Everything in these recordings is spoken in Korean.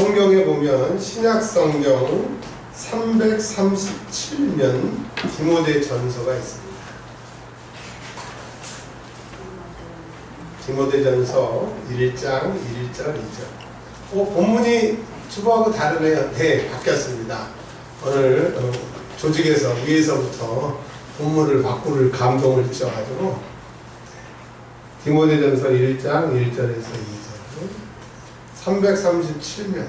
성경에 보면 신약 성경 337면 디모데전서가 있습니다. 디모데전서 1장 1절 2절. 본문이 주보하고 다르네요. 네, 바뀌었습니다. 오늘 조직에서 위에서부터 본문을 바꿀 감동을 주셔가지고 디모데전서 1장 1절에서 2절 337면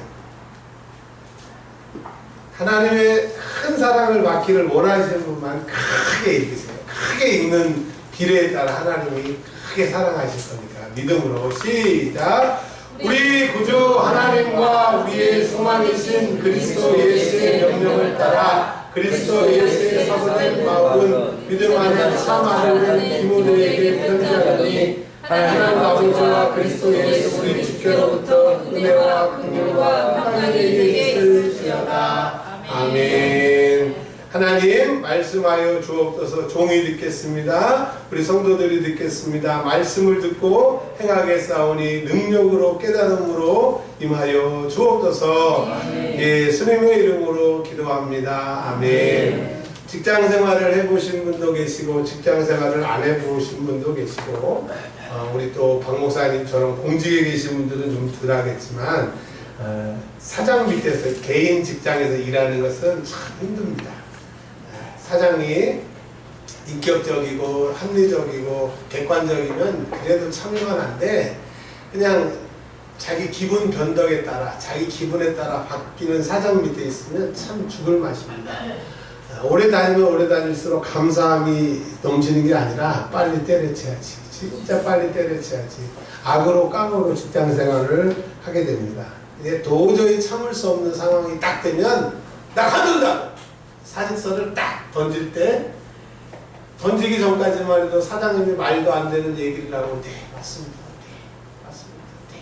하나님의 큰 사랑을 받기를 원하시는 분만 크게 읽으세요. 크게 읽는 비례에 따라 하나님이 크게 사랑하실 거니까 믿음으로 시작. 우리 구주 하나님과 우리의 소망이신 그리스도 예수의 명령을 따라 그리스도 예수의 사모된 마음은 믿음 안에 참 아는 디모데에게 편지하노니 하나님 아버지와 그리스도 예수 우리 주께로부터 은혜와 긍휼과 평안이 있을지어다. 아멘. 하나님 말씀하여 주옵소서. 종이 듣겠습니다. 우리 성도들이 듣겠습니다. 말씀을 듣고 행하겠사오니 능력으로 깨달음으로 임하여 주옵소서. 예수님의 이름으로 기도합니다. 아멘. 직장 생활을 해보신 분도 계시고 직장 생활을 안 해보신 분도 계시고 우리 또 박 목사님처럼 공직에 계신 분들은 좀 덜 하겠지만 사장 밑에서 개인 직장에서 일하는 것은 참 힘듭니다. 사장이 인격적이고 합리적이고 객관적이면 그래도 참여가 한데 그냥 자기 기분 변덕에 따라 자기 기분에 따라 바뀌는 사장 밑에 있으면 참 죽을 맛입니다. 오래 다니면 오래 다닐수록 감사함이 넘치는 게 아니라 빨리 때려쳐야지. 진짜 빨리 때려쳐야지. 악으로 깡으로 직장생활을 하게 됩니다. 이제 도저히 참을 수 없는 상황이 딱 되면 나 관둔다! 사직서를 딱 던질 때 던지기 전까지만 해도 사장님이 말도 안 되는 얘기를 하고 네 맞습니다. 네 맞습니다. 네.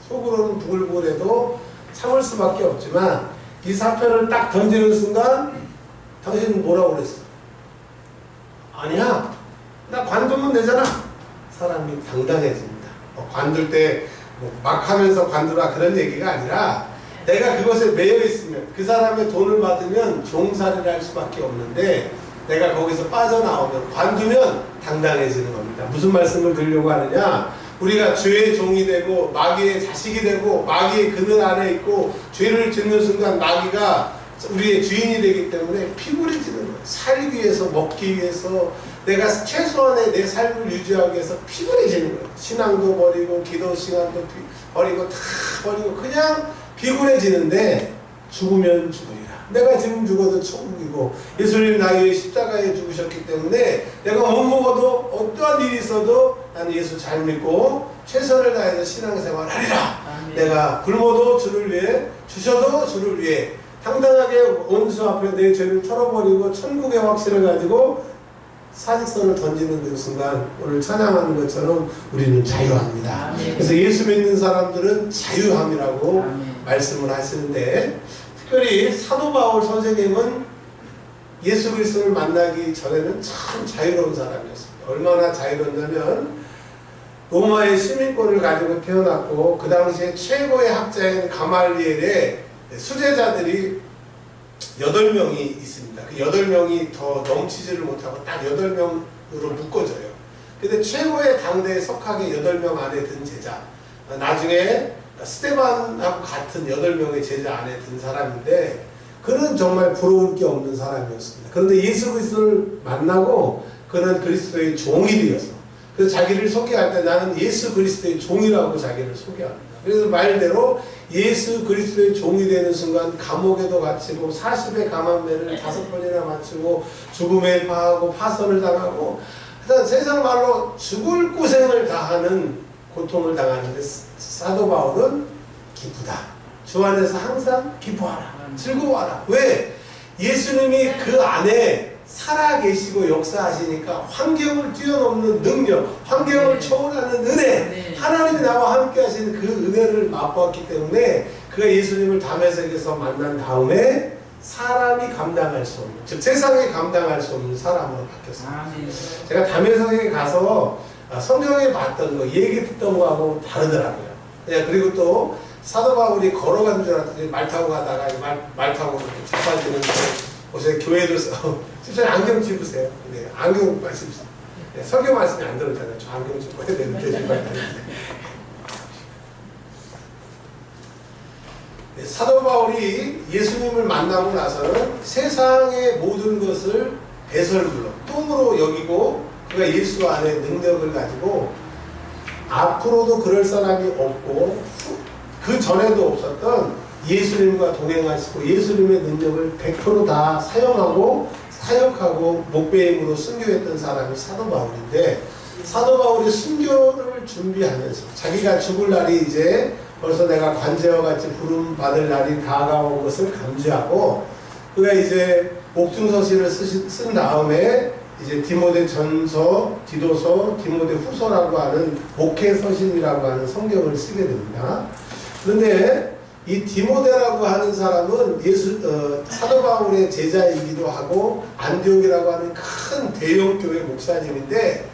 속으로는 부글부글해도 참을 수밖에 없지만 이 사표를 딱 던지는 순간 당신은 뭐라고 그랬어? 아니야 나 관두면 되잖아. 사람이 당당해집니다. 관둘 때 막 하면서 관두라 그런 얘기가 아니라 내가 그것에 매여 있으면 그 사람의 돈을 받으면 종살이를 할 수밖에 없는데 내가 거기서 빠져나오면 관두면 당당해지는 겁니다. 무슨 말씀을 드리려고 하느냐? 우리가 죄의 종이 되고 마귀의 자식이 되고 마귀의 그늘 안에 있고 죄를 짓는 순간 마귀가 우리의 주인이 되기 때문에 피곤해지는 거예요. 살기 위해서 먹기 위해서 내가 최소한의 내 삶을 유지하기 위해서 피곤해지는 거예요. 신앙도 버리고 기도 시간도 버리고 다 버리고 그냥 피곤해지는데 죽으면 죽으리라. 내가 지금 죽어도 천국이고 예수님 나의 십자가에 죽으셨기 때문에 내가 못 먹어도 어떠한 일이 있어도 나는 예수 잘 믿고 최선을 다해서 신앙생활 하리라. 내가 굶어도 주를 위해 주셔도 주를 위해 당당하게 원수 앞에 내 죄를 털어버리고 천국의 확신을 가지고 사직선을 던지는 그 순간 오늘 찬양하는 것처럼 우리는 자유합니다. 그래서 예수 믿는 사람들은 자유함이라고 말씀을 하시는데 특별히 사도 바울 선생님은 예수 그리스도를 만나기 전에는 참 자유로운 사람이었습니다. 얼마나 자유로웠냐면 로마의 시민권을 가지고 태어났고 그 당시에 최고의 학자인 가말리엘의 수제자들이 8명이 있습니다. 그 8명이 더 넘치지를 못하고 딱 8명으로 묶어져요. 근데 최고의 당대의 석학의 8명 안에 든 제자, 나중에 스테반하고 같은 8명의 제자 안에 든 사람인데 그는 정말 부러울 게 없는 사람이었습니다. 그런데 예수 그리스도를 만나고 그는 그리스도의 종이 되어서 그래서 자기를 소개할 때 나는 예수 그리스도의 종이라고 자기를 소개합니다. 그래서 말대로 예수 그리스도의 종이 되는 순간 감옥에도 갇히고 40의 감암매를 5번이나 맞추고 죽음에 파하고 파선을 당하고 세상 말로 죽을 고생을 다하는 고통을 당하는데 사도 바울은 기쁘다. 주 안에서 항상 기뻐하라. 즐거워하라. 왜? 예수님이 그 안에 살아계시고 역사하시니까 환경을 뛰어넘는 능력, 환경을 초월하는 은혜, 하나님이 나와 함께 하시는 그 은혜를 맛보았기 때문에 그가 예수님을 다메섹에서 만난 다음에 사람이 감당할 수 없는, 즉 세상이 감당할 수 없는 사람으로 바뀌었습니다. 제가 다메섹에 가서 성경에 봤던 거, 얘기 듣던 거하고 다르더라고요. 그리고 또 사도 바울이 걸어가는 줄 알았더니 말 타고 가다가 말 타고 자빠지는 곳에 교회도 집사님 안경 짚으세요. 네, 안경 말씀 네, 설교 말씀이 안 들었잖아요. 저 안경 짚고 해야 되는데 네, 사도 바울이 예수님을 만나고 나서는 세상의 모든 것을 배설물로 똥으로 여기고 그가 예수 안에 능력을 가지고 앞으로도 그럴 사람이 없고 그 전에도 없었던 예수님과 동행하시고 예수님의 능력을 100%다 사용하고 사역하고 목배임으로 순교했던 사람이 사도 바울인데, 사도 바울이 순교를 준비하면서 자기가 죽을 날이 이제 벌써 내가 관제와 같이 부름 받을 날이 다가온 것을 감지하고 그가 이제 옥중서신을 쓴 다음에 이제 디모데 전서, 디도서, 디모데 후서라고 하는 목회 서신이라고 하는 성경을 쓰게 됩니다. 그런데 이 디모데라고 하는 사람은 사도 바울의 제자이기도 하고 안디옥이라고 하는 큰 대형 교회 목사님인데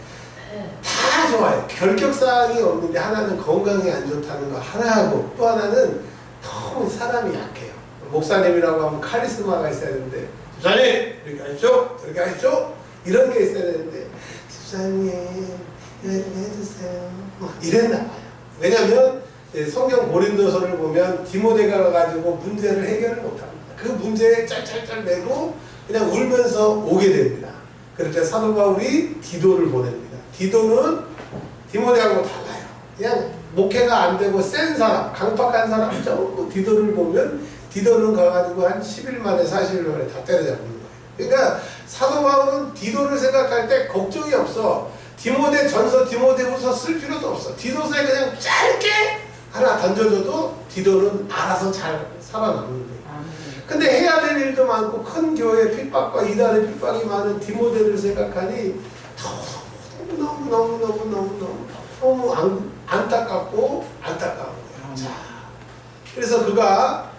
다 좋아요. 결격사항이 없는데 하나는 건강이 안 좋다는 거 하나하고 또 하나는 너무 사람이 약해요. 목사님이라고 하면 카리스마가 있어야 되는데 집사님 이렇게 하십시오 이렇게 하십시오 이런 게 있어야 되는데 집사님 이렇게 해주세요 이랬나 봐요. 왜냐하면 성경 고린도서를 보면 디모데가 가지고 문제를 해결을 못합니다. 그 문제에 짤짤짤 매고 그냥 울면서 오게 됩니다. 그럴 때 사도 바울이 디도를 보냅니다. 디도는 디모데하고 달라요. 그냥 목회가 안 되고 센 사람, 강팍한 사람 전부 디도를 보면 디도는 가가지고 한 10일 만에 40일 만에 다 때려잡는 거예요. 그러니까 사도 바울은 디도를 생각할 때 걱정이 없어. 디모데 전서, 디모데 후서 쓸 필요도 없어. 디도서에 그냥 짧게 하나 던져줘도 디도는 알아서 잘 살아남는 거예요. 근데 해야 될 일도 많고 큰 교회 핍박과 이단의 핍박이 많은 디모데를 생각하니 너무 안타까운 거예요. 자, 그래서 그가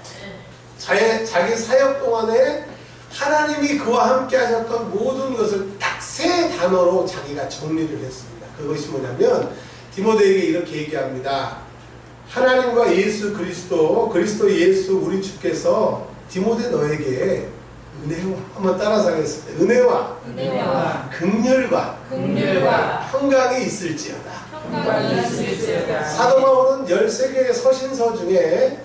자기 사역 동안에 하나님이 그와 함께 하셨던 모든 것을 딱 세 단어로 자기가 정리를 했습니다. 그것이 뭐냐면 디모데에게 이렇게 얘기합니다. 하나님과 예수 그리스도 예수 우리 주께서 디모데 너에게 은혜와 한번 따라서 하겠습니다. 은혜와 긍휼과 평강이 있을지어다. 사도 바울은 13개의 서신서 중에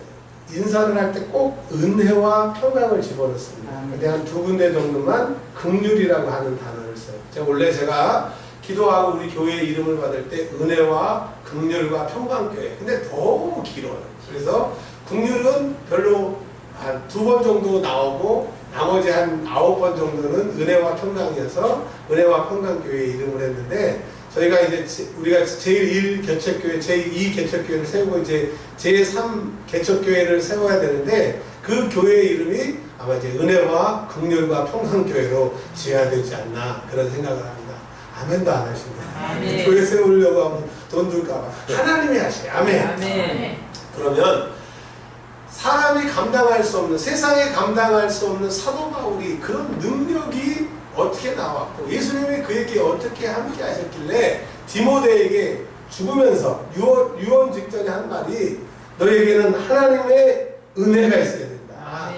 인사를 할 때 꼭 은혜와 평강을 집어넣습니다. 근데 한 2군데 정도만 긍휼이라고 하는 단어를 써요. 제가 기도하고 우리 교회 이름을 받을 때 은혜와 긍휼과 평강교회. 근데 너무 길어요. 그래서 긍휼은 별로 한 2번 정도 나오고 나머지 한 9번 정도는 은혜와 평강이어서 은혜와 평강교회 이름을 했는데, 저희가 이제 우리가 제1 개척교회, 제2 개척교회를 세우고 이제 제3 개척교회를 세워야 되는데 그 교회 이름이 아마 이제 은혜와 긍휼과 평강교회로 지어야 되지 않나 그런 생각을 합니다. 아멘도 안 하신다. 교회 세우려고 하면 돈 줄까봐 하나님이 하시네. 아멘. 그러면 사람이 감당할 수 없는, 세상에 감당할 수 없는 사도 바울이 그런 능력이 어떻게 나왔고 예수님이 그에게 어떻게 함께 하셨길래 디모데에게 죽으면서 유언 직전에 한 말이 너에게는 하나님의 은혜가 있어야 된다.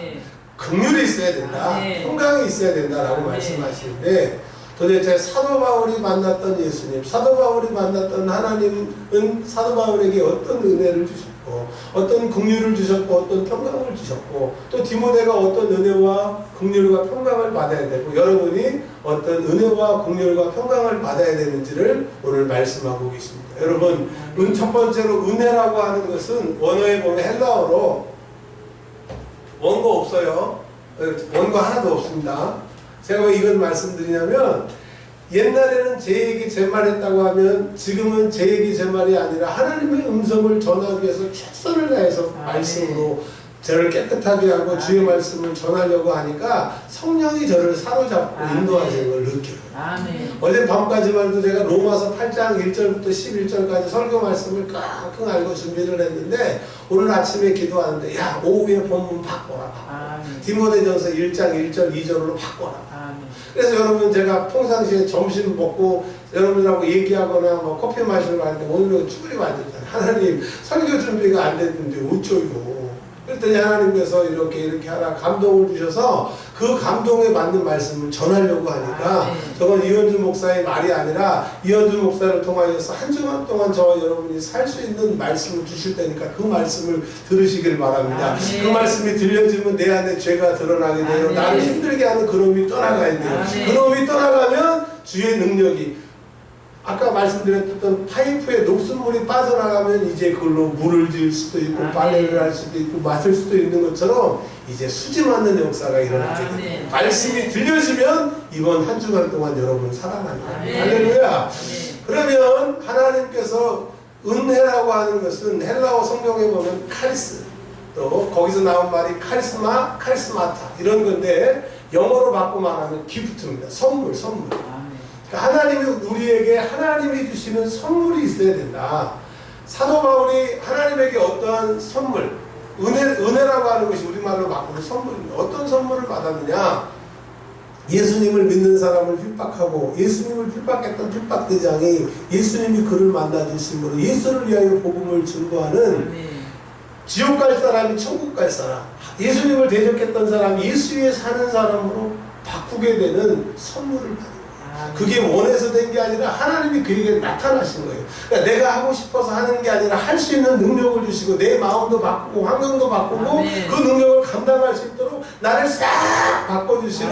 긍휼이 있어야 된다. 평강이 있어야 된다라고 말씀하시는데, 도대체 사도 바울이 만났던 예수님, 사도 바울이 만났던 하나님은 사도 바울에게 어떤 은혜를 주셨고 어떤 긍휼을 주셨고 어떤 평강을 주셨고 또 디모데가 어떤 은혜와 긍휼과 평강을 받아야 되고 여러분이 어떤 은혜와 긍휼과 평강을 받아야 되는지를 오늘 말씀하고 계십니다. 여러분, 첫 번째로 은혜라고 하는 것은 원어에 보면 헬라어로 원고 없어요. 원고 하나도 없습니다. 제가 왜 이건 말씀드리냐면 옛날에는 제 얘기 제 말 했다고 하면 지금은 제 얘기 제 말이 아니라 하나님의 음성을 전하기 위해서 최선을 다해서 말씀으로 저를 깨끗하게 하고 주의 말씀을 전하려고 하니까 성령이 저를 사로잡고 인도하시는 걸 느껴요. 어제 밤까지만 해도 제가 로마서 8장 1절부터 11절까지 설교 말씀을 깡깡 알고 준비를 했는데 오늘 아침에 기도하는데 야 오후에 본문 바꿔라. 디모데전서 1장 1절 2절로 바꿔라. 그래서 여러분, 제가 평상시에 점심 먹고 여러분들하고 얘기하거나 뭐 커피 마시러 가는데 오늘은 쭈그리고 앉았잖아요. 하나님 설교 준비가 안 됐는데 어쩌요? 그랬더니 하나님께서 이렇게 하라 감동을 주셔서 그 감동에 맞는 말씀을 전하려고 하니까 저건 이현주 목사의 말이 아니라 이현주 목사를 통하여서 한 주간 동안 저와 여러분이 살 수 있는 말씀을 주실 테니까 그 말씀을 들으시길 바랍니다. 그 말씀이 들려지면 내 안에 죄가 드러나게 돼요. 나를 힘들게 하는 그놈이 떠나가야 돼요. 그놈이 떠나가면 주의 능력이 아까 말씀드렸던 파이프에 녹슨물이 빠져나가면 이제 그걸로 물을 지을 수도 있고 빨래를 할 수도 있고 마실 수도 있는 것처럼 이제 수지 맞는 역사가 일어나게 됩니다. 말씀이 들려지면 이번 한 주간 동안 여러분 살아납니다. 할렐루야. 그러면 하나님께서 은혜라고 하는 것은 헬라어 성경에 보면 카리스, 또 거기서 나온 말이 카리스마, 카리스마타 이런 건데 영어로 바꿔 말하면 기프트입니다. 선물. 하나님이 우리에게 하나님이 주시는 선물이 있어야 된다. 사도 바울이 하나님에게 어떠한 선물, 은혜라고 하는 것이 우리말로 바꾸는 선물입니다. 어떤 선물을 받았느냐? 예수님을 믿는 사람을 핍박하고 예수님을 핍박했던 핍박대장이 예수님이 그를 만나 주심으로 예수를 위하여 복음을 증거하는 지옥 갈 사람이 천국 갈 사람, 예수님을 대적했던 사람이 예수 위에 사는 사람으로 바꾸게 되는 선물을 받습니다. 그게 원해서 된 게 아니라 하나님이 그에게 나타나신 거예요. 그러니까 내가 하고 싶어서 하는 게 아니라 할 수 있는 능력을 주시고 내 마음도 바꾸고 환경도 바꾸고 그 능력을 감당할 수 있도록 나를 싹 바꿔주시는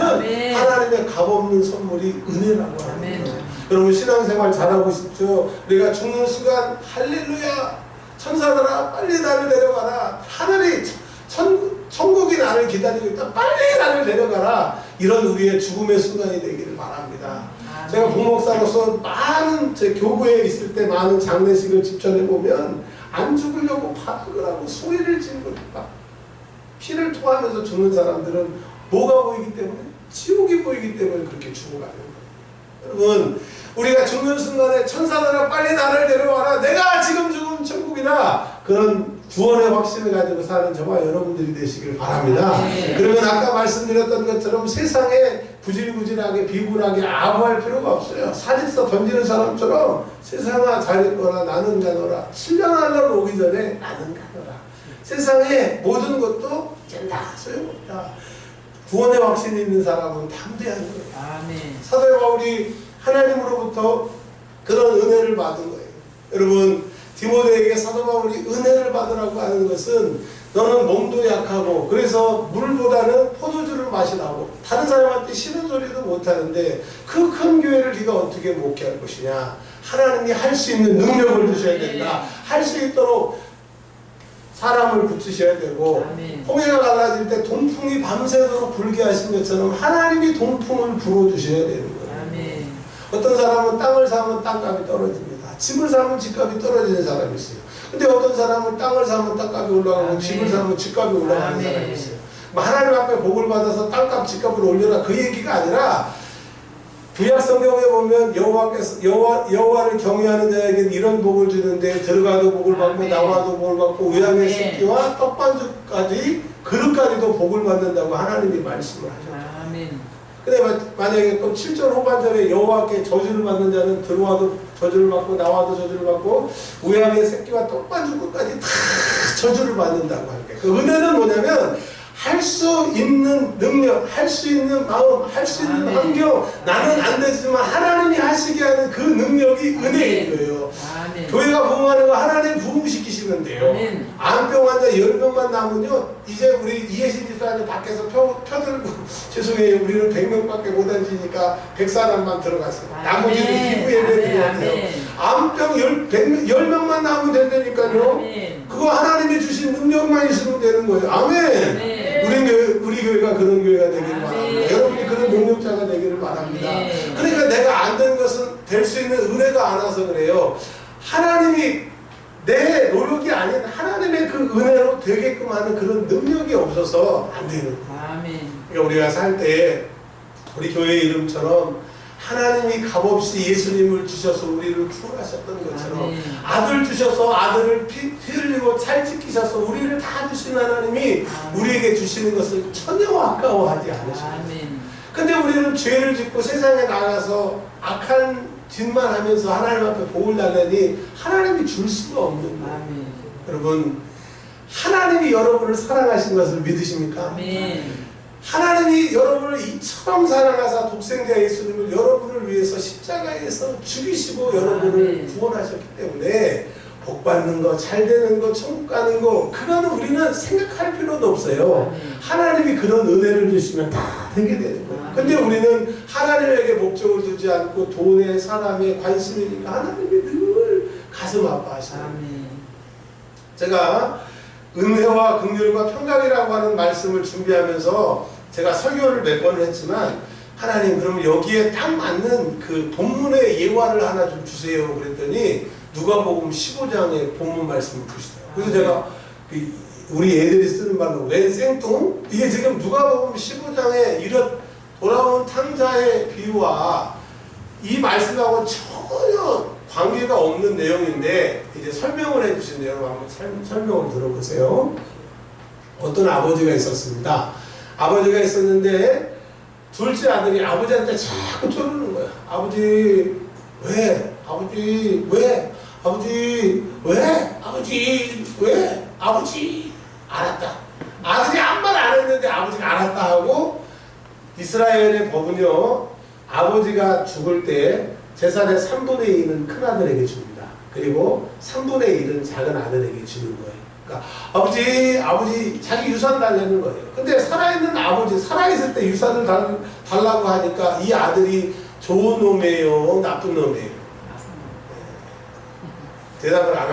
하나님의 값없는 선물이 은혜라고 하는 거예요. 여러분 신앙생활 잘하고 싶죠? 우리가 죽는 순간 할렐루야 천사들아 빨리 나를 데려가라 하늘이 천국이 나를 기다리고 있다 빨리 나를 데려가라 이런 우리의 죽음의 순간이 되기를 바랍니다. 제가 부목사로서 많은 제 교구에 있을 때 많은 장례식을 집전해 보면 안 죽으려고 파악을 하고 소리를 지르고 막 피를 토하면서 죽는 사람들은 뭐가 보이기 때문에 지옥이 보이기 때문에 그렇게 죽어가는 거예요. 여러분 우리가 죽는 순간에 천사들아 빨리 나를 데려와라 내가 지금 죽으면 천국이다 그런 구원의 확신을 가지고 사는 저와 여러분들이 되시길 바랍니다. 그러면 아까 말씀드렸던 것처럼 세상에 부질부질하게 비굴하게 아부할 필요가 없어요. 사직서 던지는 사람처럼 세상아 잘 있거라 나는 가노라 7년 한날 오기 전에 나는 가노라 세상에 모든 것도 된다 소용없다. 구원의 확신이 있는 사람은 담대한 거예요. 사도 바울이 하나님으로부터 그런 은혜를 받은 거예요. 여러분 디모데에게 사도 바울이 은혜를 받으라고 하는 것은 너는 몸도 약하고 그래서 물보다는 포도주를 마시라고 다른 사람한테 싫은 소리도 못하는데 그 큰 교회를 네가 어떻게 목회할 것이냐. 하나님이 할 수 있는 능력을 주셔야 된다. 할 수 있도록 사람을 붙이셔야 되고 홍해가 갈라질 때 동풍이 밤새도록 불게 하신 것처럼 하나님이 동풍을 불어주셔야 되는 거예요. 어떤 사람은 땅을 사면 땅값이 떨어집니다. 집을 사면 집값이 떨어지는 사람이 있어요. 근데 어떤 사람은 땅을 사면 땅값이 올라가고 집을 사면 집값이 올라가는 사람이 있어요. 하나님 앞에 복을 받아서 땅값 집값을 올려라 그 얘기가 아니라 구약 성경에 보면 여호와를 경외하는 자에게 이런 복을 주는데 들어가도 복을 받고 나와도 복을 받고 우양의 새끼와 떡반죽까지 그릇까지도 복을 받는다고 하나님이 말씀을 하셨죠. 근데 만약에 또 7절 후반절에 여호와께 저주를 받는 자는 들어와도 저주를 받고 나와도 저주를 받고 우양의 새끼와 떡반죽 끝까지 다 저주를 받는다고 하니까 그 은혜는 뭐냐면 할 수 있는 능력, 할 수 있는 마음, 할 수 있는 환경 나는 안 되지만 하나님이 하시게 하는 그 능력이 은혜인 거예요. 교회가 부흥하는 거 하나님 부흥시키시는데요. 암병 환자 10명만 남으면요 이제 우리 이해신 집사님 밖에서 펴들고 죄송해요 우리는 100명밖에 못 앉으니까 100사람만 들어갔어요. 나머지는 기부 예배 드려야 암병 10명만 남으면 된다니까요. 그거 하나님이 주신 능력만 있으면 되는 거예요. 아멘. 우리 교회가 그런 교회가 되기를 바랍니다. 여러분이 그런 능력자가 되기를 바랍니다. 그러니까 내가 안 되는 것은 될 수 있는 은혜가 안 와서 그래요. 하나님이 내 노력이 아닌 하나님의 그 은혜로 되게끔 하는 그런 능력이 없어서 안 되는 거예요. 그러니까 우리가 살 때 우리 교회 이름처럼 하나님이 값없이 예수님을 주셔서 우리를 구원하셨던 것처럼 아들 주셔서 아들을 피 흘리고 찰지키셔서 우리를 다 주신 하나님이 우리에게 주시는 것을 전혀 아까워하지 않으십니다. 근데 우리는 죄를 짓고 세상에 나가서 악한 짓만 하면서 하나님 앞에 복을 달라니 하나님이 줄 수가 없는 거예요. 아멘. 여러분, 하나님이 여러분을 사랑하신 것을 믿으십니까? 아멘. 하나님이 여러분을 이처럼 사랑하사 독생자 예수님을 여러분을 위해서 십자가에서 죽이시고 여러분을 구원하셨기 때문에 복 받는 거, 잘 되는 거, 천국 가는 거, 그거는 우리는 생각할 필요도 없어요. 하나님이 그런 은혜를 주시면 다 되게 되는 거예요. 근데 우리는 하나님에게 목적을 두지 않고 돈에 사람에 관심이니까 하나님이 늘 가슴 아파하시는 거예요. 제가 은혜와 긍휼과 평강이라고 하는 말씀을 준비하면서 제가 설교를 몇 번을 했지만, 하나님 그럼 여기에 딱 맞는 그 본문의 예화를 하나 좀 주세요 그랬더니 누가복음 15장의 본문 말씀을 주시더라고요. 그래서 제가 우리 애들이 쓰는 말로 웬 생뚱? 이게 지금 누가복음 15장에 이런 돌아온 탕자의 비유와 이 말씀하고 전혀 관계가 없는 내용인데 이제 설명을 해주신 내용 한번 설명을 들어보세요. 어떤 아버지가 있었습니다. 아버지가 있었는데 둘째 아들이 아버지한테 자꾸 쪼르는 거야. 아버지 왜? 아버지 왜? 아버지 왜? 아버지 왜? 아버지 알았다. 아들이 아무 말 안 했는데 아버지가 알았다 하고, 이스라엘의 법은요, 아버지가 죽을 때 재산의 3분의 2는 큰 아들에게 줍니다. 그리고 3분의 1은 작은 아들에게 주는 거예요. 그러니까 아버지 자기 유산 달라는 거예요. 근데 살아있는 아버지, 살아있을 때 유산을 달라고 하니까 이 아들이 좋은 놈이에요, 나쁜 놈이에요? 대답을 안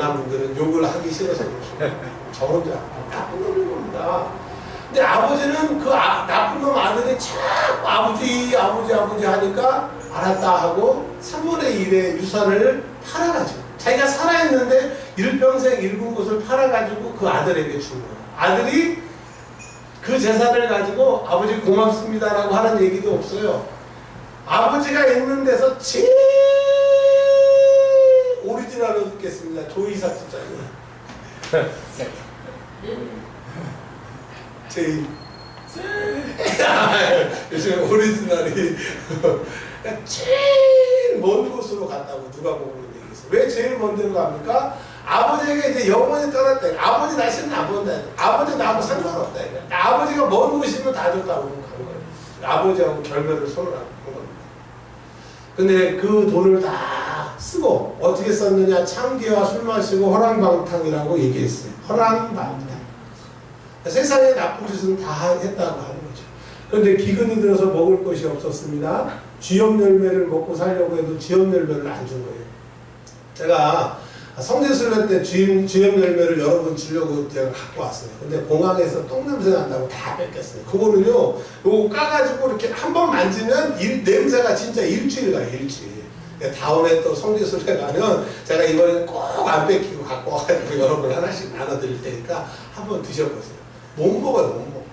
한 분들은 욕을 하기 싫어서 저 혼자 나쁜 놈인 겁니다. 근데 아버지는 그 나쁜 놈 아들이 자꾸 아버지 하니까 알았다 하고 3분의 1의 유산을 팔아가지고, 자기가 살아있는데 일평생 일군 곳을 팔아가지고 그 아들에게 준 거예요. 아들이 그 재산을 가지고 아버지 고맙습니다라고 하는 얘기도 없어요. 아버지가 있는 데서 제일 오리지널로 듣겠습니다. 조이삭 집사님. 제일 요즘 오리지널이 제일 먼 곳으로 갔다고 누가 보고 얘기했어요. 왜 제일 먼 데로 갑니까? 아버지에게 이제 영원히 떠났다. 아버지 다시는 안 본다. 아버지 나하고 상관없다. 아버지가 먼 곳이면 다 줬다고 간 거예요. 아버지하고 결별을 손을 한 겁니다. 근데 그 돈을 다 쓰고 어떻게 썼느냐? 참기와 술 마시고 허랑방탕이라고 얘기했어요. 허랑방탕. 세상에 나쁜 짓은 다 했다고 하는 거죠. 그런데 기근이 들어서 먹을 것이 없었습니다. 쥐염 열매를 먹고 살려고 해도 쥐염 열매를 안 준 거예요. 제가 성지순례 때 쥐염 열매를 여러 번 주려고 제가 갖고 왔어요. 근데 공항에서 똥냄새 난다고 다 뺏겼어요. 그거는요, 요거 까가지고 이렇게 한 번 만지면 냄새가 진짜 일주일 가요, 일주일. 다음에 또 성지순례 가면 제가 이번에 꼭 안 뺏기고 갖고 와가지고 여러분 하나씩 나눠드릴 테니까 한번 드셔보세요. 못 먹어요, 못 먹어.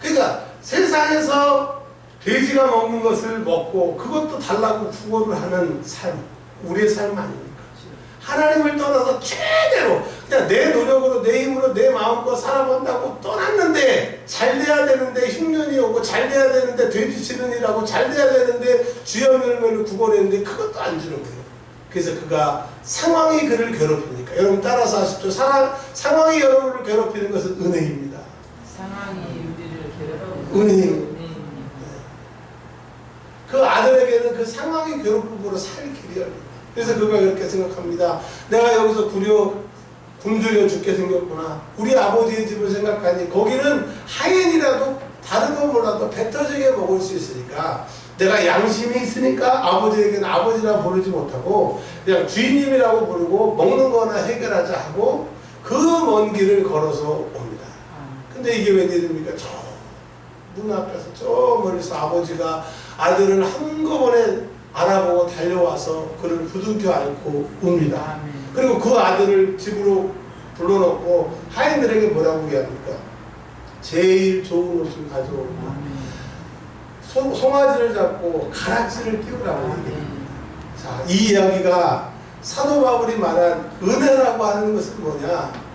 그러니까 세상에서 돼지가 먹는 것을 먹고 그것도 달라고 구걸을 하는 삶, 우리의 삶 아닙니까? 하나님을 떠나서 최대로 그냥 내 노력으로 내 힘으로 내 마음껏 살아본다고 떠났는데, 잘 돼야 되는데 흉년이 오고, 잘 돼야 되는데 돼지 치는 일하고, 잘 돼야 되는데 주염 열매를 구걸했는데 그것도 안 주는 거예요. 그래서 그가 상황이 그를 괴롭히니까, 여러분 따라서 하십시오. 상황이 여러분을 괴롭히는 것은 은혜입니다. 상황이 우리를 괴롭히는 은혜입니다. 그 아들에게는 그 상황이 괴롭힘으로 살 길이 열립니다. 그래서 그가 그렇게 생각합니다. 내가 여기서 굶주려 죽게 생겼구나. 우리 아버지의 집을 생각하니 거기는 하인이라도 다른 건 몰라도 배 터지게 먹을 수 있으니까, 내가 양심이 있으니까 아버지에게는 아버지라 부르지 못하고 그냥 주인님이라고 부르고 먹는 거나 해결하자 하고 그 먼 길을 걸어서 옵니다. 근데 이게 웬일입니까? 저 문 앞에서 저 멀리서 아버지가 아들을 한꺼번에 알아보고 달려와서 그를 부둥켜 안고 옵니다. 그리고 그 아들을 집으로 불러놓고 하인들에게 뭐라고 얘기합니까? 제일 좋은 옷을 가져오고 송아지를 잡고 가락지를 끼우라고 얘기합니다. 자, 이 이야기가 사도 바울이 말한 은혜라고 하는 것은 뭐냐?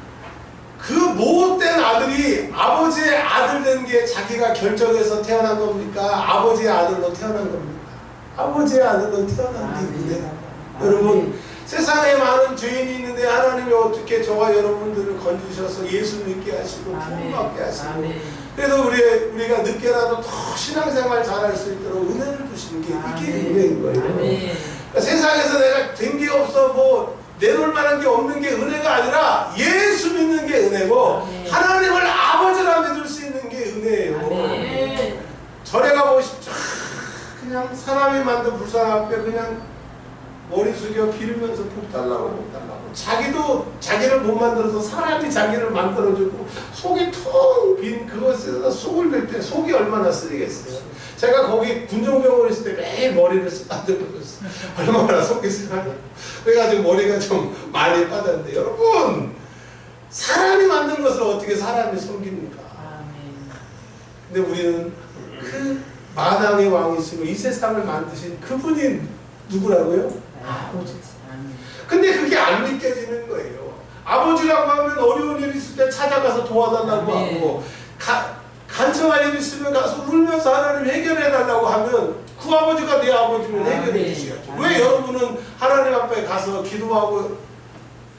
그 못된 아들이 아버지의 아들 된 게 자기가 결정해서 태어난 겁니까? 아버지의 아들로 태어난 겁니까? 아버지의 아들로 태어난 게 은혜다. 여러분, 세상에 많은 죄인이 있는데 하나님이 어떻게 저와 여러분들을 건지셔서 예수 믿게 하시고 구원받게 하시고 그래도 우리가 늦게라도 더 신앙생활 잘할 수 있도록 은혜를 주시는 게 이게 은혜인 거예요. 그러니까 세상에서 내가 된 게 없어 뭐 내놓을 만한 게 없는 게 은혜가 아니라 예수 믿는 게 은혜고 하나님을 아버지라 믿을 수 있는 게 은혜예요. 절에 가보십시오. 그냥 사람이 만든 불상 앞에 그냥 머리 숙여 빌면서 복 달라고 복 달라고 자기도 자기를 못 만들어서 사람이 자기를 만들어주고 속이 텅 빈 그것에서 속을 빌 때 속이 얼마나 쓰리겠어요. 제가 거기 군종병원에 있을 때 매일 머리를 쓰다듬고 있어요. 얼마나 속이 쓰라요. 그래가지고 머리가 좀 많이 빠졌는데 여러분 사람이 만든 것을 어떻게 사람이 섬깁니까? 근데 우리는 그 마당의 왕이시고 이 세상을 만드신 그분이 누구라고요? 아버지. 근데 그게 안 믿겨지는 거예요. 아버지라고 하면 어려운 일 있을 때 찾아가서 도와달라고 하고 간청할 일 있으면 가서 울면서 하나님 해결해 달라고 하면 그 아버지가 내 아버지면 해결해 주셔야죠. 왜 여러분은 하나님 앞에 가서 기도하고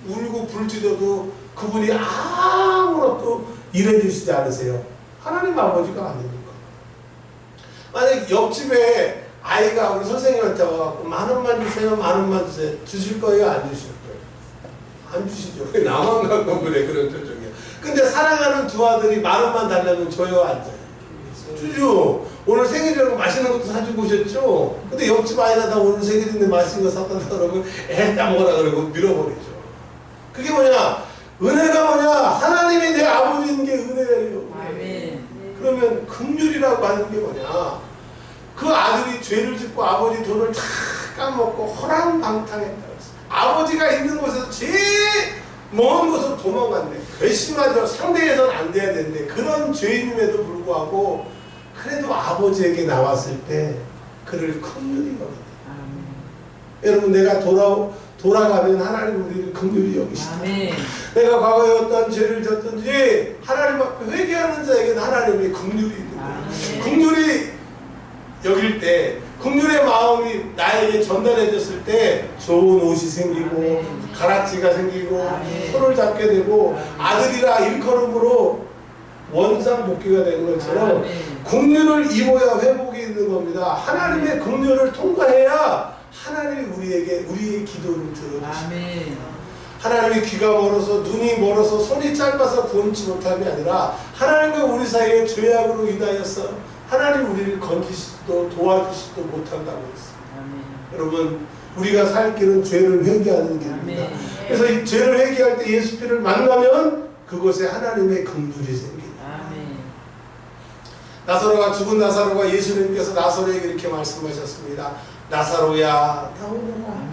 울고 불지져도 그분이 아무것도 일해 주시지 않으세요? 하나님 아버지가 아닙니까? 만약 옆집에 아이가 우리 선생님한테 와갖고 10,000원만 주세요, 10,000원만 주세요. 주실 거예요? 안 주실 거예요? 안 주시죠. 왜 나만 갖고 그래, 그런 표정이야. 근데 사랑하는 두 아들이 10,000원만 달라면 줘요, 안 줘요? 주죠. 오늘 생일이라고 맛있는 것도 사주고 오셨죠? 근데 옆집 아이가 나 오늘 생일인데 맛있는 거 사달라 그러면 따먹어라 그러고 밀어버리죠. 그게 뭐냐? 은혜가 뭐냐? 하나님이 내 아버지인 게 은혜예요. 그러면 긍휼이라고 하는 게 뭐냐? 그 아들이 죄를 짓고 아버지 돈을 다 까먹고 허랑방탕했다. 아버지가 있는 곳에서 제일 먼 곳으로 도망갔네. 괘씸하죠. 상대해서는 안 돼야 되는데 그런 죄인임에도 불구하고 그래도 아버지에게 나왔을 때 그를 긍휼히 여긴다. 여러분 내가 돌아가면 하나님 우리를 긍휼히 여기시다. 내가 과거에 어떤 죄를 졌든지 하나님 앞에 회개하는 자에게는 하나님의 긍휼이 있는 거예요. 긍휼이 여길 때 긍휼의 마음이 나에게 전달해졌을 때 좋은 옷이 생기고 가락지가 생기고 손을 잡게 되고 아들이라 일컬음으로 원상복귀가 되는 것처럼 긍휼을 입어야 회복이 있는 겁니다. 하나님의 긍휼을 통과해야 하나님이 우리의 기도를 들어주십니다. 하나님의 귀가 멀어서 눈이 멀어서 손이 짧아서 구원치 못함이 아니라 하나님과 우리 사이에 죄악으로 인하여서 하나님 우리를 건지시도 도와주시도 못한다고 했어요. 여러분 우리가 살 길은 죄를 회개하는 길입니다. 그래서 이 죄를 회개할 때 예수 피를 만나면 그곳에 하나님의 긍휼이 생깁니다. 나사로가 죽은 나사로가 예수님께서 나사로에게 이렇게 말씀하셨습니다. 나사로야 나오너라.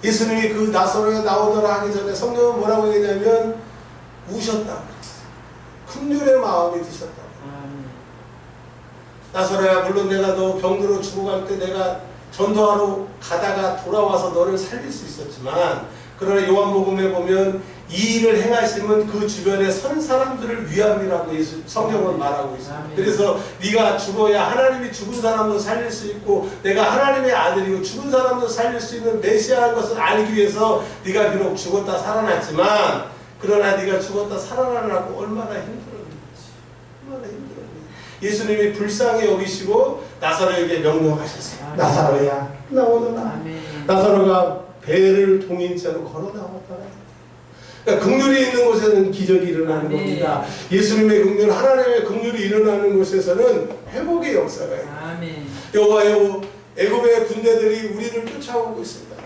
예수님이 그 나사로야 나오너라 하기 전에 성경은 뭐라고 얘기냐면 우셨다. 긍휼의 마음이 드셨다. 나사로야 물론 내가 너 병들어 죽어갈 때 내가 전도하러 가다가 돌아와서 너를 살릴 수 있었지만 그러나 요한복음에 보면 이 일을 행하심은 그 주변에 선 사람들을 위함이라고 성경은 말하고 있습니다. 그래서 네가 죽어야 하나님이 죽은 사람도 살릴 수 있고 내가 하나님의 아들이고 죽은 사람도 살릴 수 있는 메시아라는 것을 알기 위해서 네가 비록 죽었다 살아났지만 그러나 네가 죽었다 살아나려고 얼마나 힘들었는지 얼마나 힘들었는지 예수님이 불쌍히 여기시고 나사로에게 명령하셨어요. 나사로야 나오너라. 나사로가 배를 동인 채로 걸어 나왔다. 그러니까 긍휼이 있는 곳에는 기적이 일어나는 겁니다. 예수님의 긍휼, 하나님의 긍휼이 일어나는 곳에서는 회복의 역사가 있습니다. 여호와여 애굽의 군대들이 우리를 쫓아오고 있습니다.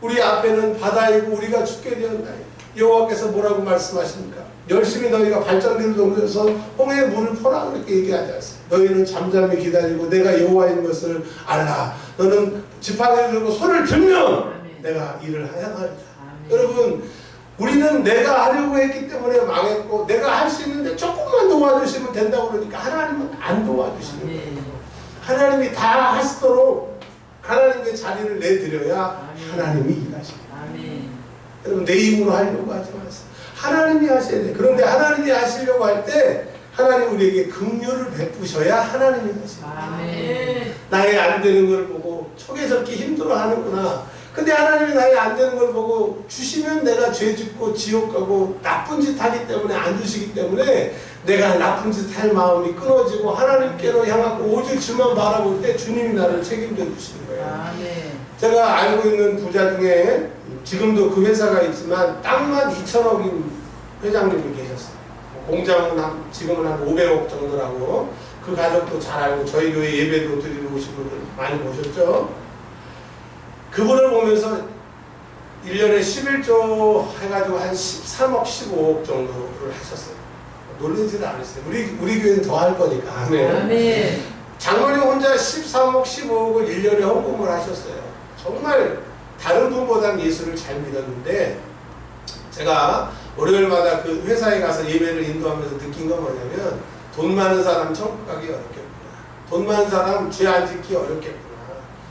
우리 앞에는 바다이고 우리가 죽게 되었나이다. 여호와께서 뭐라고 말씀하십니까? 열심히 너희가 발장기를 돌려서 홍해의 물을 퍼라 그렇게 얘기하지 않습니다. 너희는 잠잠히 기다리고 내가 여호와인 것을 알라. 너는 지팡이를 들고 손을 들면 내가 일을 하야하리라. 여러분 우리는 내가 하려고 했기 때문에 망했고 내가 할 수 있는데 조금만 도와주시면 된다고 그러니까 하나님은 안 도와주시는 거예요. 하나님이 다 하시도록 하나님의 자리를 내드려야 하나님이 일하십니다. 여러분 내 힘으로 하려고 하지 마세요. 하나님이 하셔야 돼요. 그런데 하나님이 하시려고 할 때 하나님 우리에게 긍휼을 베푸셔야 하나님인 것입니다. 아멘. 나의 안 되는 걸 보고 속에 저렇게 힘들어 하는구나. 근데 하나님이 나의 안 되는 걸 보고 주시면 내가 죄 짓고 지옥 가고 나쁜 짓 하기 때문에 안 주시기 때문에 내가 나쁜 짓 할 마음이 끊어지고 하나님께로 향하고 오직 주만 바라볼 때 주님이 나를 책임져 주시는 거예요. 아멘. 제가 알고 있는 부자 중에 지금도 그 회사가 있지만 땅만 2천억인 회장님이 계셨어요. 공장은 지금은 한 500억 정도라고 그 가족도 잘 알고 저희 교회 예배도 드리러 오신 분들 많이 보셨죠? 그분을 보면서 1년에 11조 해가지고 한 13억, 15억 정도를 하셨어요. 놀라지는 않았어요. 우리 교회는 더 할 거니까. 아멘. 장로님 혼자 13억, 15억을 1년에 헌금을 하셨어요. 정말 다른 분보다 예수를 잘 믿었는데 제가 월요일마다 그 회사에 가서 예배를 인도하면서 느낀 건 뭐냐면 돈 많은 사람 천국 가기 어렵겠구나. 돈 많은 사람 죄 안 짓기 어렵겠구나.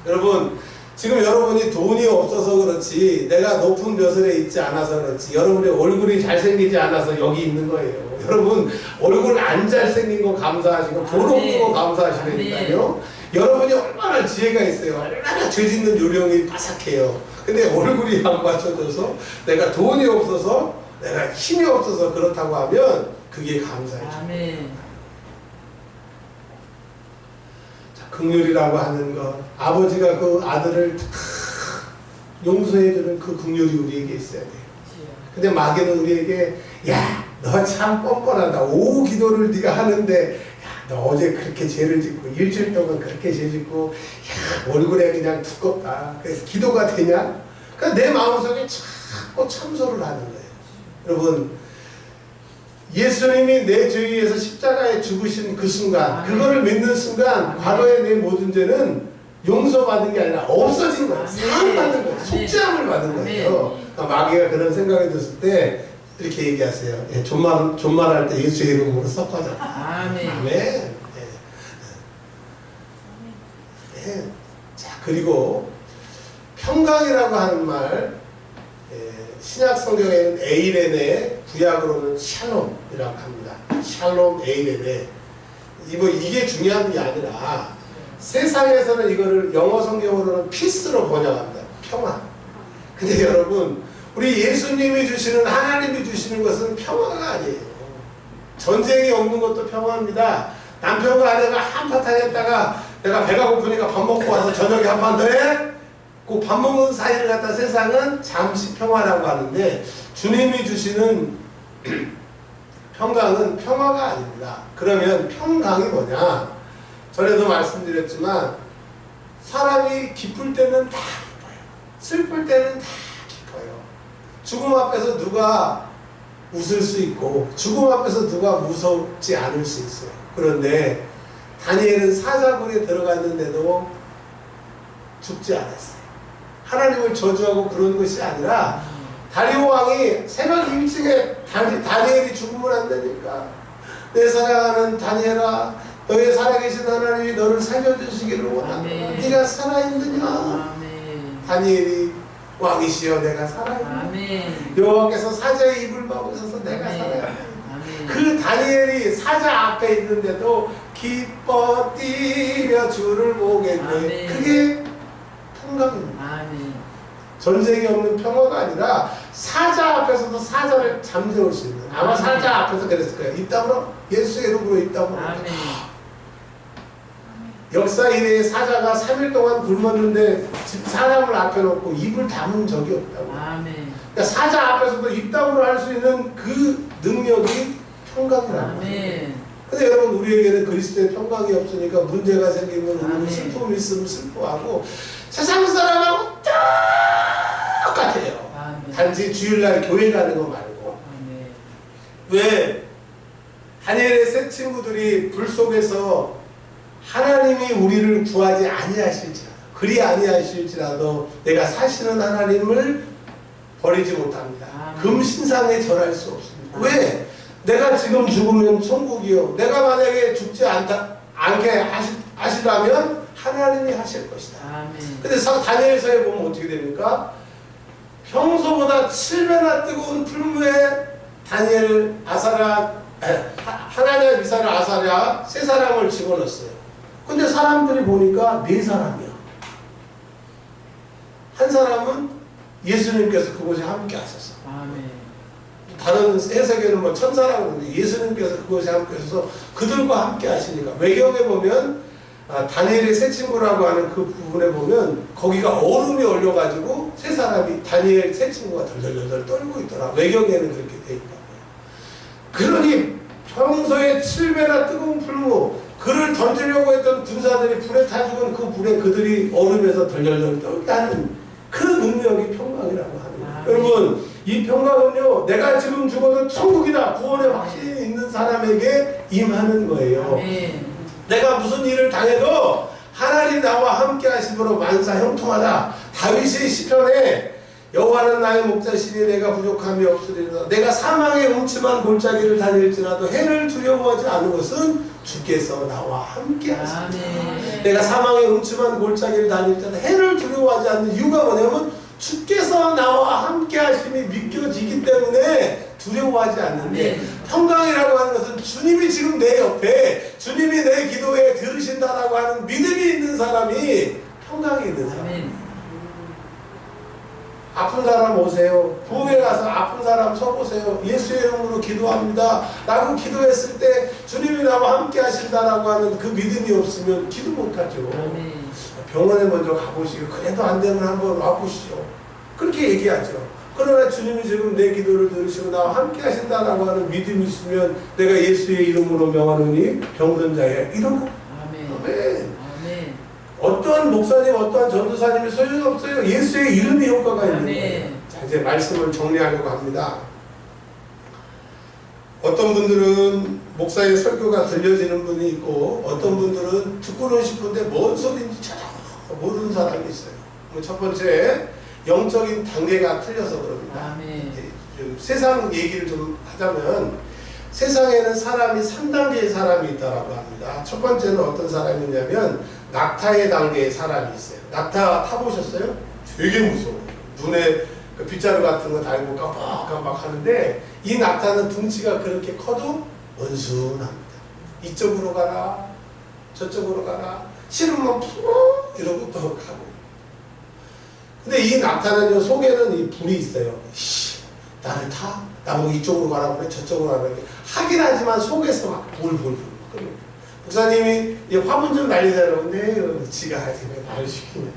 여러분 지금 여러분이 돈이 없어서 그렇지 내가 높은 벼슬에 있지 않아서 그렇지 여러분의 얼굴이 잘생기지 않아서 여기 있는 거예요. 여러분 얼굴 안 잘생긴 거 감사하시고 돈 없는 거 감사하시라니까요. 여러분이 얼마나 지혜가 있어요. 얼마나 죄 짓는 요령이 빠삭해요. 근데 얼굴이 안 맞춰져서 내가 돈이 없어서 내가 힘이 없어서 그렇다고 하면 그게 감사해요. 아멘. 긍휼이라고 하는 것, 아버지가 그 아들을 용서해주는 그 긍휼이 우리에게 있어야 돼요. 근데 마귀는 우리에게 야, 너 참 뻔뻔하다. 오후 기도를 네가 하는데 야, 너 어제 그렇게 죄를 짓고 일주일 동안 그렇게 죄 짓고 야, 얼굴에 그냥 두껍다. 그래서 기도가 되냐? 그러니까 내 마음속에 자꾸 참소를 하는 거예요. 여러분 예수님이 내 죄 위해서 십자가에 죽으신 그 순간 그거를 믿는 순간 과거의 내 모든 죄는 용서받은 게 아니라 없어진 거예요. 사함받는 거예요. 속죄함을 받은 거예요. 그러니까 마귀가 그런 생각이 들었을 때 이렇게 얘기하세요. 예, 존말할 때 예수의 이름으로 섞어자. 아멘. 아멘. 네. 네. 자 그리고 평강이라고 하는 말 신약 성경에는 에이레네 구약으로는 샬롬이라고 합니다. 샬롬 에이레네. 이게 중요한 게 아니라 세상에서는 이거를 영어 성경으로는 피스로 번역합니다. 평화. 근데 여러분 우리 예수님이 주시는 하나님이 주시는 것은 평화가 아니에요. 전쟁이 없는 것도 평화입니다. 남편과 아내가 한바탕 했다가 내가 배가 고프니까 밥 먹고 와서 저녁에 한 판 더 해? 그 밥 먹는 사이를 갖다 세상은 잠시 평화라고 하는데 주님이 주시는 평강은 평화가 아닙니다. 그러면 평강이 뭐냐? 전에도 말씀드렸지만 사람이 기쁠 때는 다 기뻐요. 슬플 때는 다 기뻐요. 죽음 앞에서 누가 웃을 수 있고 죽음 앞에서 누가 무섭지 않을 수 있어요. 그런데 다니엘은 사자굴에 들어갔는데도 죽지 않았어요. 하나님을 저주하고 그런 것이 아니라 다리오 왕이 새벽 1층에 다니엘이 죽으면 안 되니까 내 사랑하는 다니엘아 너의 살아계신 하나님이 너를 살려주시기를 원한다. 네가 살아있느냐? 다니엘이 왕이시여 내가 살아있느냐? 여호와께서 사자의 입을 막으셔서 내가 살아있느냐? 그 다니엘이 사자 앞에 있는데도 기뻐 뛰며 주를 보겠네. 그게 평강입니다. 전쟁이 없는 평화가 아니라 사자 앞에서도 사자를 잠재울 수 있는 아마 사자 앞에서 그랬을 거예요. 입 다물어. 예수의 이름으로 입 다물어. 역사 이래에 사자가 3일 동안 굶었는데 사람을 앞에 놓고 입을 다문 적이 없다고. 그러니까 사자 앞에서도 입 다물어 할 수 있는 그 능력이 평강이라고. 근데 여러분 우리에게는 그리스도의 평강이 없으니까 문제가 생기면 우리는 슬픔이 있으면 슬퍼하고 세상 사람하고 똑같아요. 단지 주일날 교회 가는 거 말고. 왜 다니엘의 세 친구들이 불 속에서 하나님이 우리를 구하지 아니하실지라도 그리 아니하실지라도 내가 사시는 하나님을 버리지 못합니다. 금신상에 절할 수 없습니다. 왜? 내가 지금 죽으면 천국이요. 내가 만약에 죽지 않게 하시라면 하나님이 하실 것이다. 근데 다니엘서에 보면 어떻게 됩니까? 평소보다 7배나 뜨거운 풀무에 다니엘, 아사라, 하나냐, 미사랴, 아사랴 세 사람을 집어넣었어요. 근데 사람들이 보니까 네 사람이야. 한 사람은 예수님께서 그곳에 함께 하셨어. 아멘. 다른 해석에는 뭐 천사라고 하는데 예수님께서 그곳에 함께 하셔서 그들과 함께 하시니까 외경에 보면 다니엘의 세 친구라고 하는 그 부분에 보면 거기가 얼음이 얼려가지고 세 사람이 다니엘 세 친구가 덜덜덜 떨고 있더라. 외경에는 그렇게 돼 있다고요. 그러니 평소에 7배나 뜨거운 불로 그를 던지려고 했던 군사들이 불에 타 죽은 그 불에 그들이 얼음에서 덜덜덜 떨게 하는 그 능력이 평강이라고 합니다. 여러분, 이 평강은요, 내가 지금 죽어도 천국이다, 구원의 확신이 있는 사람에게 임하는 거예요. 아멘. 내가 무슨 일을 당해도 하나님 나와 함께 하심으로 만사 형통하다. 다윗의 시편에 여호와는 나의 목자시니 내가 부족함이 없으리라. 내가 사망의 음침한 골짜기를 다닐지라도 해를 두려워하지 않은 것은 주께서 나와 함께 하십니다. 내가 사망의 음침한 골짜기를 다닐지라도 해를 두려워하지 않는 이유가 뭐냐면 주께서 나와 함께 하심이 믿겨지기 때문에 두려워하지 않는데, 평강이라고 하는 것은 주님이 지금 내 옆에, 주님이 내 기도에 들으신다라고 하는 믿음이 있는 사람이 평강이 있는 사람. 아픈 사람 오세요. 부흥회 가서 아픈 사람 서보세요. 예수의 이름으로 기도합니다 라고 기도했을 때 주님이 나와 함께 하신다라고 하는 그 믿음이 없으면 기도 못하죠. 병원에 먼저 가보시고 그래도 안 되면 한번 와보시죠. 그렇게 얘기하죠. 그러나 주님이 지금 내 기도를 들으시고 나와 함께 하신다라고 하는 믿음이 있으면 내가 예수의 이름으로 명하노니 병든 자야 일어나. 아멘. 어떠한 목사님, 어떠한 전도사님이 소용없어요. 예수의 이름이 효과가 있는 거예요. 자, 이제 말씀을 정리하려고 합니다. 어떤 분들은 목사의 설교가 들려지는 분이 있고, 어떤 분들은 듣고는 싶은데 뭔 소리인지 전혀 모르는 사람이 있어요. 첫 번째, 영적인 단계가 틀려서 그럽니다. 좀 세상 얘기를 좀 하자면, 세상에는 사람이 3단계의 사람이 있다고 합니다. 첫 번째는 어떤 사람이 있냐면 낙타의 단계의 사람이 있어요. 낙타 타보셨어요? 되게 무서워요. 눈에 그 빗자루 같은 거 달고 깜빡깜빡 하는데, 이 낙타는 둥치가 그렇게 커도 원순합니다. 이쪽으로 가라, 저쪽으로 가라, 싫으면 푸 이러고 또 가고. 근데 이 낙타는요, 속에는 이 불이 있어요. 나를 타? 나보고 이쪽으로 가라고 그래, 저쪽으로 가라고 그래. 하긴 하지만 속에서 막 불. 목사님이 화분 좀 날리자라고, 네, 이러면 지가 하지, 왜 나를 시키냐.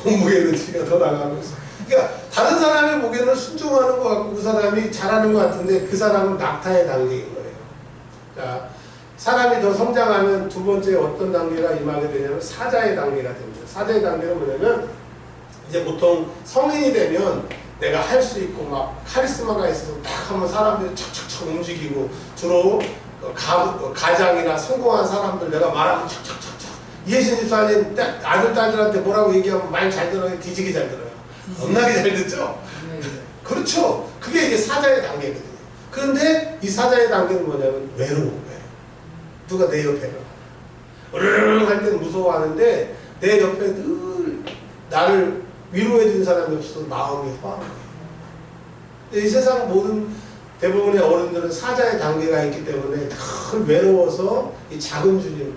공부에는 지가 더 나가고 있어. 그러니까 다른 사람의 보기에는 순종하는 것 같고 그 사람이 잘하는 것 같은데 그 사람은 낙타의 단계인 거예요. 자, 사람이 더 성장하면 두 번째 어떤 단계가 임하게 되냐면 사자의 단계가 됩니다. 사자의 단계는 뭐냐면 이제 보통 성인이 되면 내가 할 수 있고 막 카리스마가 있어서 딱 하면 사람들이 척척척 움직이고, 주로 가장이나 성공한 사람들 내가 말하면 척척척척, 예신 집사님 아들 딸들한테 뭐라고 얘기하면 말 잘 들어요? 뒤지게 잘 들어요? 겁나게 잘 듣죠? 그렇죠. 그게 이제 사자의 단계거든요. 그런데 이 사자의 단계는 뭐냐면 외로운 거예요. 누가 내 옆에 으르르 할 때는 무서워하는데 내 옆에 늘 나를 위로해준 사람이 없어서 마음이 허한 거예요. 이 세상 모든 대부분의 어른들은 사자의 단계가 있기 때문에 늘 외로워서 이 작은 주님,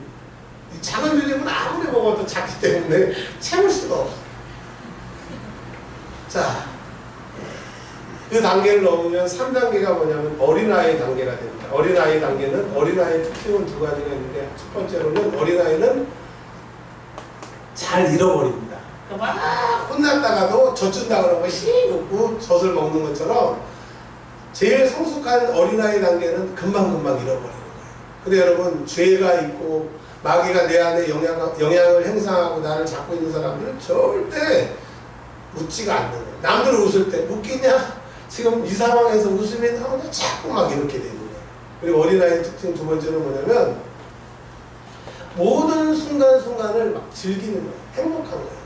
이 작은 주님은 아무리 먹어도 작기 때문에 채울 수가 없어요. 자, 그 단계를 넘으면 3단계가 뭐냐면 어린아이 단계가 됩니다. 어린아이 단계는, 어린아이의 특징은 두 가지가 있는데, 첫 번째로는 어린아이는 잘 잃어버립니다. 막 혼났다가도 젖준다 그러면 씩 웃고 젖을 먹는 것처럼 제일 성숙한 어린아이 단계는 금방금방 잃어버리는 거예요. 근데 여러분, 죄가 있고 마귀가 내 안에 영향을 행사하고 나를 잡고 있는 사람들은 절대 웃지가 않는 거예요. 남들 웃을 때 웃기냐? 지금 이 상황에서 웃음이 나오냐? 자꾸 막 이렇게 되는 거예요. 그리고 어린아이의 특징 두 번째는 뭐냐면 모든 순간순간을 막 즐기는 거예요. 행복한 거예요.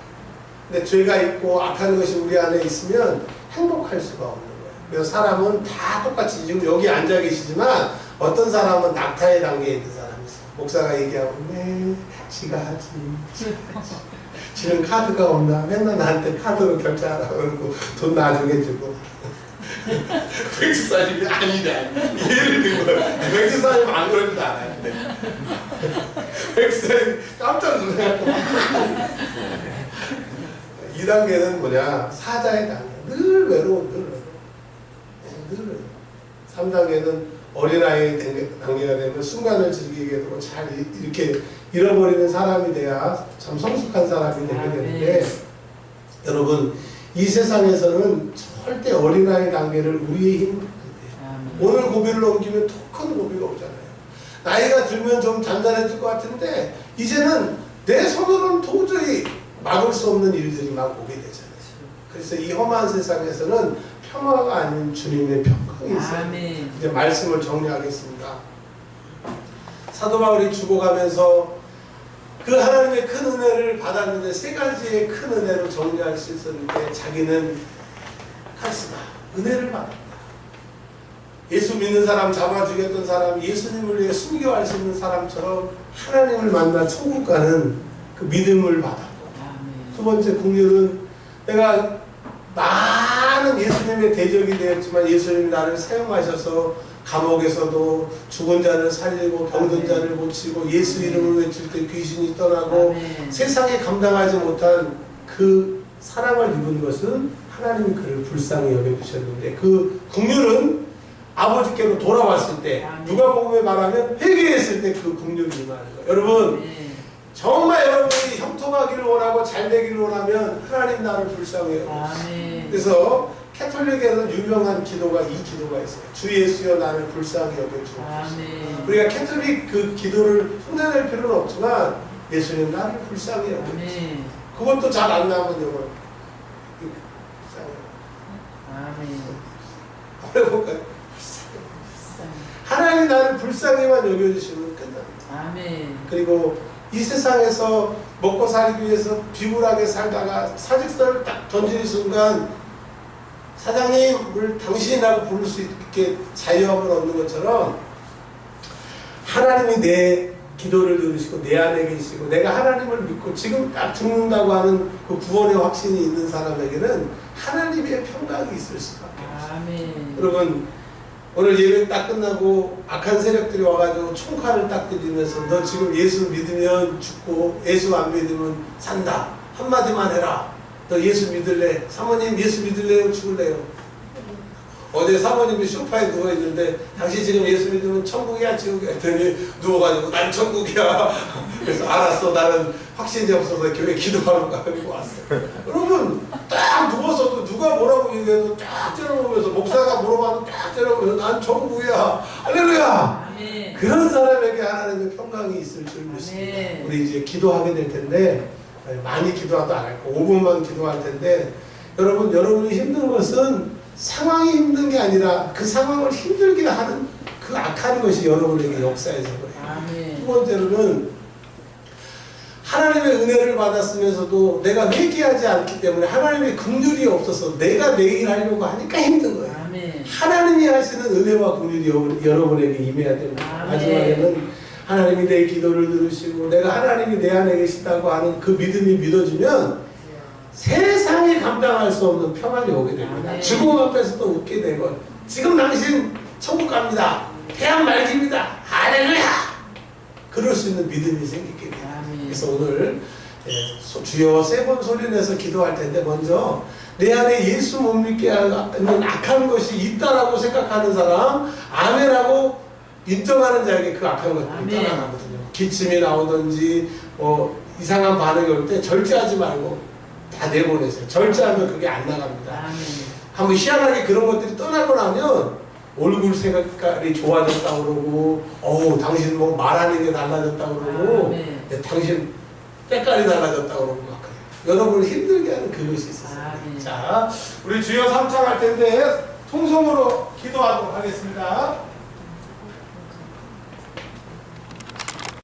근데 죄가 있고 악한 것이 우리 안에 있으면 행복할 수가 없는 거예요. 그래서 사람은 다 똑같이 지금 여기 앉아 계시지만 어떤 사람은 낙타의 단계에 있는 사람이 있어요. 목사가 얘기하고, 네, 지가 하지. 지금 카드가 없나? 맨날 나한테 카드로 결제하라고 그러고 돈 나중에 주고. 백지사님이 아니냐 예를 든 거예요. 백지사님 안 그러지도 않아요. 근데 백지사님 깜짝 놀라고 2단계는 뭐냐? 사자의 단계. 늘 외로워, 늘 외로워. 늘 3단계는 어린아이의 단계가 되면 순간을 즐기게 되고 잘 이렇게 잃어버리는 사람이 돼야 참 성숙한 사람이 되게 되는데 여러분 이 세상에서는 절대 어린아이 단계를 우리의 힘으로 안 돼요. 오늘 고비를 넘기면 더 큰 고비가 오잖아요. 나이가 들면 좀 단단해질 것 같은데 이제는 내 손으로는 도저히 막을 수 없는 일들이 막 오게 되잖아요. 그래서 이 험한 세상에서는 평화가 아닌 주님의 평강이 있어요. 이제 말씀을 정리하겠습니다. 사도 바울이 죽어가면서 그 하나님의 큰 은혜를 받았는데 세 가지의 큰 은혜로 정리할 수 있었는데 자기는 카리스마, 은혜를 받았다. 예수 믿는 사람 잡아 죽였던 사람, 예수님을 위해 순교할 수 있는 사람처럼 하나님을 만나 천국 가는 그 믿음을 받았고 두 번째 국률은 내가 많은 예수님의 대적이 되었지만 예수님이 나를 사용하셔서 감옥에서도 죽은 자를 살리고 병든 자를 고치고 예수 이름을 외칠 때 귀신이 떠나고 세상에 감당하지 못한 그 사랑을 입은 것은 하나님이 그를 불쌍히 여겨주셨는데 그 국률은 아버지께로 돌아왔을 때 누가복음에 말하면 회개했을 때 그 국률이 임하는 거예요. 여러분 정말 여러분이 형통하기를 원하고 잘 되기를 원하면 하나님 나를 불쌍히 여겨주세요. 그래서 캐톨릭에는 유명한 기도가 이 기도가 있어요. 주 예수여 나를 불쌍히 여겨주옵소서. 우리가 캐톨릭 그 기도를 흉내낼 필요는 없지만 예수님 나를 불쌍히 여겨주옵소서. 그것도 잘 안 나오면 여러분 한번 해볼까요? 하나님 나를 불쌍히만 여겨주시면 끝납니다. 그리고 이 세상에서 먹고 살기 위해서 비굴하게 살다가 사직서를 딱 던지는 순간 사장님을 당신이라고 부를 수 있게 자유함을 얻는 것처럼 하나님이 내 기도를 들으시고 내 안에 계시고 내가 하나님을 믿고 지금 딱 죽는다고 하는 그 구원의 확신이 있는 사람에게는 하나님의 평강이 있을 수밖에 없어요. 여러분 오늘 예배 딱 끝나고 악한 세력들이 와가지고 총칼을 딱 들이면서 너 지금 예수 믿으면 죽고 예수 안 믿으면 산다 한마디만 해라. 너 예수 믿을래? 사모님 예수 믿을래요? 죽을래요? 어제 사모님이 소파에 누워있는데 당신 지금 예수 믿으면 천국이야 지옥이야 했더니 누워가지고 난 천국이야. 그래서 알았어 나는 확신이 없어서 교회 기도하러 가고 왔어요. 여러분 딱 누워서도 누가 뭐라고 얘기해도 딱 째려보면서 목사가 물어봐도 딱 째려보면서 난 천국이야 할렐루야. 그런 사람에게 하나님의 평강이 있을 줄 믿습니다. 우리 이제 기도하게 될 텐데 많이 기도하도 안 할 거 5분만 기도할 텐데 여러분이 힘든 것은 상황이 힘든 게 아니라 그 상황을 힘들게 하는 그 악한 것이 여러분에게 역사에서 그래요. 두 번째로는 하나님의 은혜를 받았으면서도 내가 회개하지 않기 때문에 하나님의 긍휼이 없어서 내가 내 일 하려고 하니까 힘든 거예요. 하나님이 하시는 은혜와 긍휼이 여러분에게 임해야 됩니다. 마지막에는 하나님이 내 기도를 들으시고 내가 하나님이 내 안에 계시다고 하는 그 믿음이 믿어지면 세상에 감당할 수 없는 평안이 오게 됩니다. 죽음 앞에서도 웃게 되고 지금 당신 천국 갑니다. 태양 맑입니다. 할렐루야. 그럴 수 있는 믿음이 생기게 됩니다. 그래서 오늘 주여 세 번 소리내서 기도할 텐데 먼저 내 안에 예수 못 믿게 하는 악한 것이 있다라고 생각하는 사람 아멘하고 인정하는 자에게 그 악한 것들이 떠나가거든요. 기침이 나오든지 이상한 반응이 올 때 절제하지 말고 다 내보내세요. 절제하면 그게 안 나갑니다. 한번 희한하게 그런 것들이 떠나고 나면 얼굴 색깔이 좋아졌다고 그러고 당신 뭐 말하는 게 달라졌다고 그러고 당신 때깔이 달라졌다고 그러고 막 그래요. 여러분을 힘들게 하는 그것이 있었어요. 자, 우리 주여 3창 할 텐데 통성으로 기도하도록 하겠습니다.